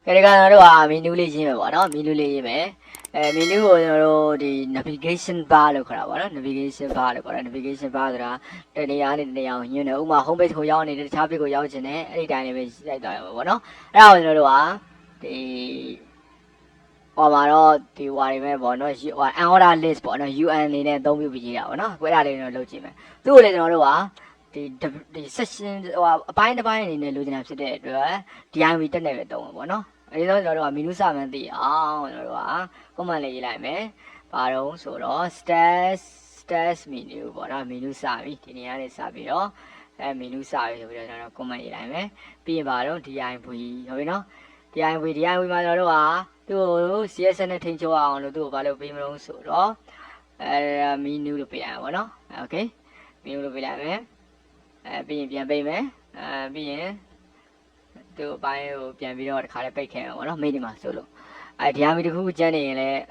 cái này nó menu lấy gì mà bảo nó menu lấy gì mà menu của nó thì navigation bar được rồi bảo nó navigation bar được rồi navigation bar đó cái này như này mà homepage của nhau này traffic của nhau trên này cái này mình lại đòi bảo nó rồi đó thì mà nó thì ngoài này bảo nó order list bảo nó UN này này đâu biết gì đâu nó cái này nó lâu gì mà tôi lấy nó đó thì section bài này lưu trình sẽ để rồi DIV tên này về đâu mà nó cái đó menu sao mà thì nó đó có mà lấy lại mấy và rồi số đó stats menu bảo nó menu sao thì này là sao vậy đó menu sao thì bây giờ nó có mà lấy lại mấy bây giờ đó DIV rồi nó DIV mà nó đó tôi CSS này thêm cho ông rồi tôi vào bây giờ số đó menu được bây giờ nó ok menu được bây giờ mấy bây giờ mấy bây giờ tôi bayပြန်ပြီးတော့တခါလေးပိတ်ခဲ့အောင်เนาะမိနေမှာဆိုလို့ဒီဟာမီတခုကျန်နေရင်လည်း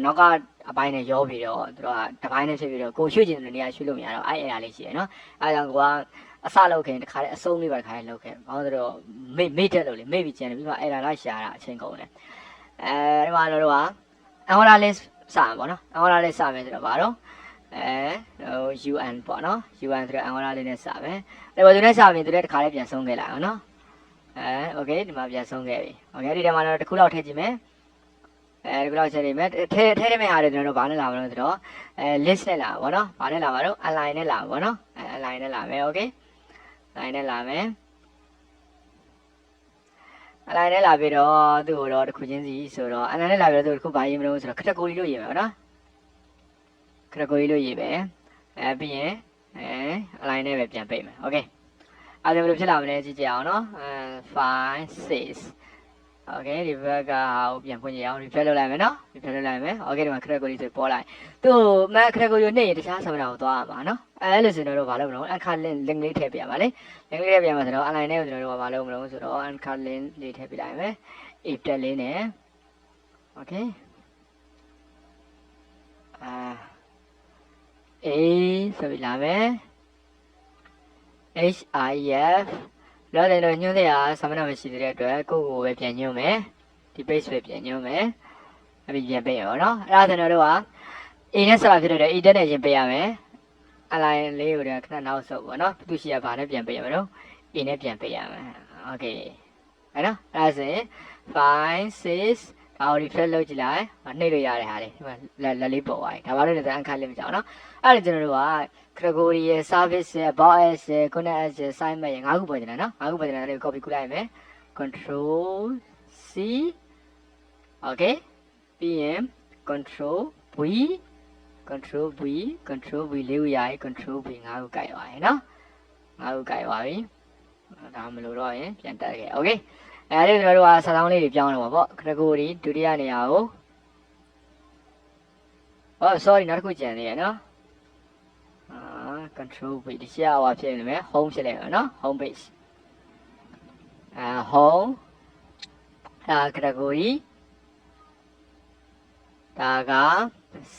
နောက်ကအပိုင်းနဲ့ရောပြီးတော့သူတို့ကတစ်ပိုင်းနဲ့ဖြစ်ပြီးတော့ကိုရွှေ့ကျင်တဲ့နေရာရွှေ့လို့မရတော့အဲ့ဒါလေးရှိရယ်เนาะအဲဒါကြောင့်ကိုကအစလောက်ခင်တခါလေးအဆုံးလေးပါတခါလေးလောက်ခဲ့ဘာလို့ဆိုတော့မိတ်တက်လို့လေမိတ်ပြီးကျန်တယ်ပြီးမှအဲ့ဒါလိုက်ရှာတာအချင်းကုန်တယ်ဒီမှာတို့က angular list စမှာပေါ့เนาะ angular list စမယ်ဆိုတော့ဘာတော့UN ပေါ့เนาะ UN ဆိုတော့ angular list နဲ့စမယ်ဒါပေမဲ့သူနဲ့စပြီးသူလည်းတခါလေးပြန်ဆုံးခဲ့လိုက်အောင်เนาะโอเคဒီမှာပြန်ဆုံးခဲ့ပြီโอเคဒီထဲမှာတော့တစ်ခုလောက်ထည့်ကြည့်မယ်ဒီခုလောက်ထည့်နေမယ်ထည့်ရမယ့်ဟာတွေကျွန်တော်တို့ဘာနဲ့လာမလို့ဆိုတော့list နဲ့လာပါဘောနော်ဘာနဲ့လာမှာတော့ align နဲ့လာပါဘောနော် align နဲ့လာမယ်โอเค align နဲ့လာမယ် align နဲ့လာပြီးတော့သူ့ကိုတော့တစ်ခုချင်းစီဆိုတော့ align နဲ့လာပြီးတော့သူ့တစ်ခုဘာရေးမလို့ဆိုတော့ category လို့ရေးမယ်ပေါ့နော် category လို့ရေးမယ်ပြီးရင်align နဲ့ပဲပြန်ပိတ်မယ်โอเคအဲ့ဒါဘယ်လိုဖြစ်လာမလဲကြည့်ကြအောင်နော်5 6 โอเคဒီဘက်ကဟာကိုပြန်ဖွင့်ကြရအောင် refresh လုပ်လိုက်မယ်နော် refresh လုပ်လိုက်မယ်โอเคဒီမှာ category ဆိုပေါ်လိုက်သူ့မှ category ကိုနှိပ်ရင်တခြားဆမနာကိုသွားရမှာနော်အဲ့လိုဆိုတော့ဘာလုပ်မလို့အခါ link လေးထည့်ပြရမှာလေ link လေးထည့်ပြရမှာဆိုတော့ align နဲ့ကိုကျွန်တော်တို့ဘာလုပ်မလို့ဆိုတော့အခါ link လေးထည့်ပြလိုက်မယ် if တက်လေးနဲ့โอเคA ဆိုပြီးလာမယ်HIF แล้วแต่ညွှန်းတဲ့ဟာဆမနာမရှိတဲ့အတွက်ကိုယ့်ကိုပဲပြန်ညွှန်းမယ်ဒီ page ပဲပြန်ညွှန်းမယ်အပြီးပြန်ပေးရအောင်နော်အဲ့ဒါဆိုတော့ A နဲ့ဆက်လာဖြစ်တဲ့ A တက်နဲ့ရင်ပေးရမယ် align လေးကိုခဏနောက်ဆုပ်ပေါ့နော်သူရှိရဘာနဲ့ပြန်ပေးရမလို့ A နဲ့ပြန်ပေးရမယ်โอเคအဲ့နော်အဲ့ဒါဆိုရင်5 6ဒါကို refresh လုပ်ကြည့်လိုက်နှိပ်လို့ရတဲ့ဟာလေးဒီမှာလက်လေးပေါ်သွားပြီဒါပါလို့လည်းအခါလေးမကြောက်နော်အဲ့ဒါကျွန်တော်တို့ကcategory ရဲ့ service ရဲ့ about as ရဲ့ connect as ရဲ့ assignment ရဲ့5ခုပေါ်နေတာနော်5ခုပေါ်နေတာလေး copy ကူလိုက်မယ် control C okay ပြီးရင် control V control V control V လေးခုရရင် control V 5ခုကိုက်သွားရင်နော်5ခုကိုက်သွားပြီဒါမလို့တော့ရင်ပြန်တက်ခဲ့ okay အဲ့ဒီကျွန်တော်တို့ကစာတောင်းလေးတွေပြောင်းတော့ပါပေါ့ category ဒုတိယနေရာကိုsorry နောက်တစ်ခုကျန်သေးရနော်control page ဒီရှာဟောဖြစ်နေမယ် home ဖြစ်လိုက်မယ်နော် home page home category ဒါက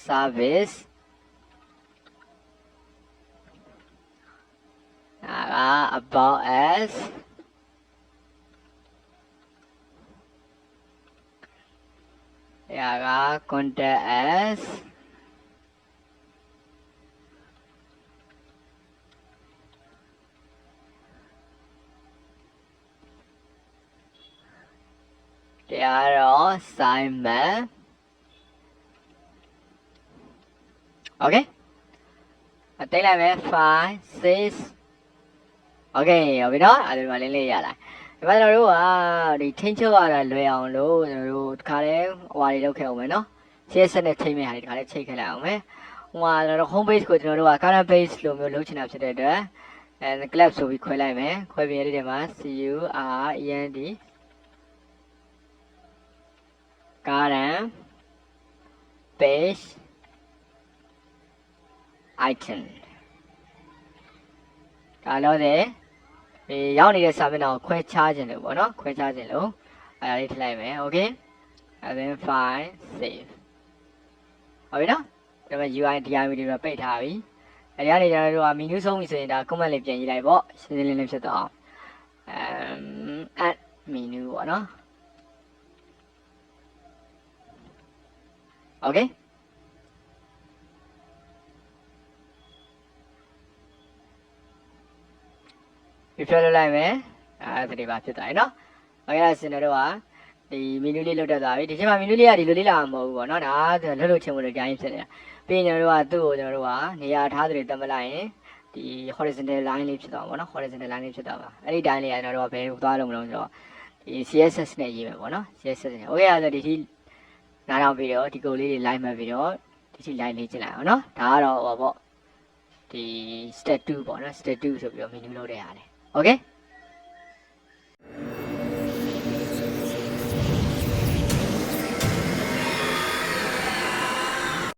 service ဒါက about us ဒါက contact usတရားတော့ assignment okay တိတ်လိုက်မယ်5 6 okay ဟုတ်ပြီနော်အဲ့ဒီမှာလင်းလေးရလာဒီမှာကျွန်တော်တို့ကဒီထိန်းချုပ်ရတာလွယ်အောင်လို့ကျွန်တော်တို့တစ်ခါတည်းဟိုဟာတွေလုပ်ခဲ့အောင်မယ်နော် CSS နဲ့ထိန်းမဲ့ဟာတွေတစ်ခါတည်းချိန်ခဲ့လိုက်အောင်မယ်ဟိုမှာကျွန်တော်တို့ home page ကိုကျွန်တော်တို့က current page လိုမျိုးလုပ်ချင်တာဖြစ်တဲ့အတွက်clap ဆိုပြီးခွဲလိုက်မယ်ခွဲပြီးရတဲ့မှာ current current page item ဒါလို့လေဒီရောက်နေတဲ့စာမျက်နှာကိုခွဲခြားခြင်းလို့ပေါ့နော်ခွဲခြားခြင်းလို့အဲ့ဒါလေးထည့်လိုက်မယ် okay and then file save ဟုတ်ပြီနော်ဒါပေမဲ့ UI DIV တွေပိတ်ထားပြီအဲ့ဒီကနေကျွန်တော်တို့က menu ဆုံးပြီဆိုရင်ဒါ comment လေးပြန်ရေးလိုက်ပေါ့ရှင်းရှင်းလင်းလင်းဖြစ်တော့add menu ပေါ့နော် okay ပြပြလုပ်လိုက်မယ်အဲဒီပါဖြစ်သွားပြီเนาะโอเคအဲ့ဒါစင်တော်တို့ကဒီမီနူးလေးလောက်တက်သွားပြီဒီချိန်မှာမီနူးလေးကဒီလိုလေးလာမှာမဟုတ်ဘူးပေါ့เนาะဒါကလှုပ်လှုပ်ချင်းဝင်လို့ကြာရင်ဖြစ်နေတာပြီးရင်တို့ကသူ့ကိုကျွန်တော်တို့ကနေရာထားသူတွေတက်မလိုက်ရင်ဒီ horizontal line လေးဖြစ်သွားမှာပေါ့เนาะ horizontal line လေးဖြစ်သွားမှာအဲ့ဒီတိုင်းလေးကကျွန်တော်တို့ကဘယ်ကိုသွားလို့မလို့ဆိုတော့ဒီ CSS နဲ့ရေးမယ်ပေါ့เนาะ CSS နဲ့ okay အဲ့ဒါဒီထိနားထောင်ပြီးတော့ဒီကိုလေးတွေ line မှတ်ပြီးတော့ဒီထိ line လေးကျင်လိုက်အောင်เนาะဒါကတော့ဟောပေါ့ဒီ step 2ပေါ့เนาะ step 2ဆိုပြီးတော့ menu လုပ်တဲ့ဟာလေ okay